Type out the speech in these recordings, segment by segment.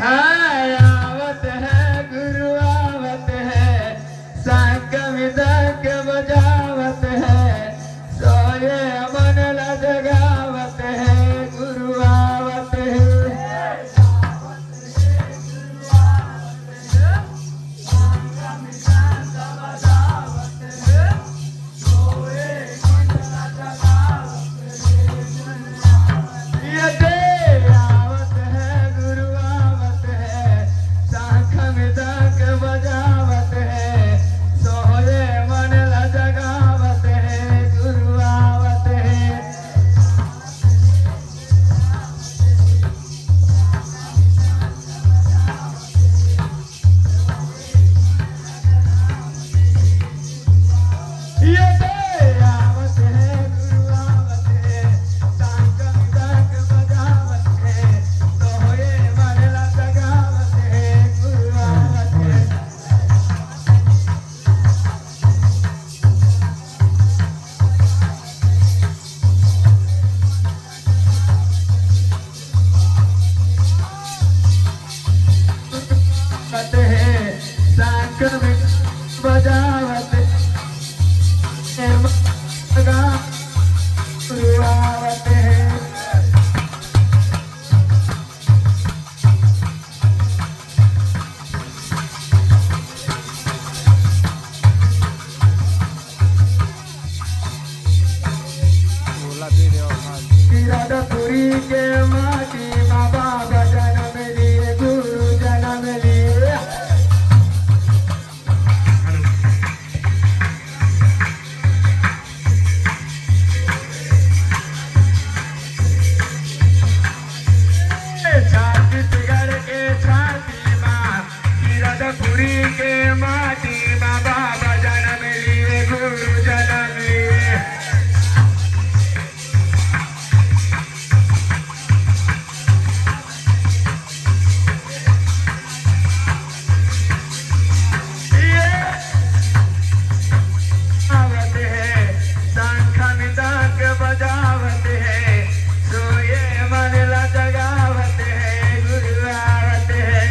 हाय आवत है गुरु आवत है शंख मृदंग बजावत है सोए मन ला जगावत है गुरु आवत है ये दे आवत है गुरु आवत है शंख मृदंग बजावत है सोए मन ला जगावत है गुरु आवत है ये दे आवत है गुरु आवत है शंख मृदंग बजावत है सोए मन ला जगावत है गुरु आवत है आवत है शंख मृदंग बजावत है मगा गुरु आवत है किरातपुरी के माटी बाबा जन्म लिए गुरु जन्म लिए छत्तीसगढ़ के छाती माँ किरातपुरी के माटी बाबा जन्म लिए गुरु जन्म लिए आवत है शंख मृदंग बजावत है सोए मन ला जगावत है गुरु आवत है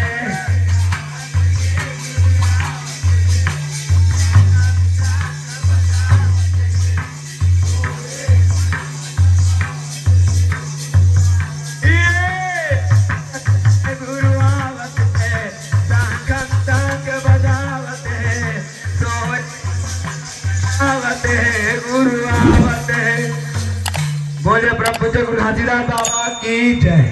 ये गुरु आवत है शंख मृदंग बजावत है सोए आवत है गुरु आवत है बोले ब्रह्म पूज्य गुरु हाजीराम बाबा की जय।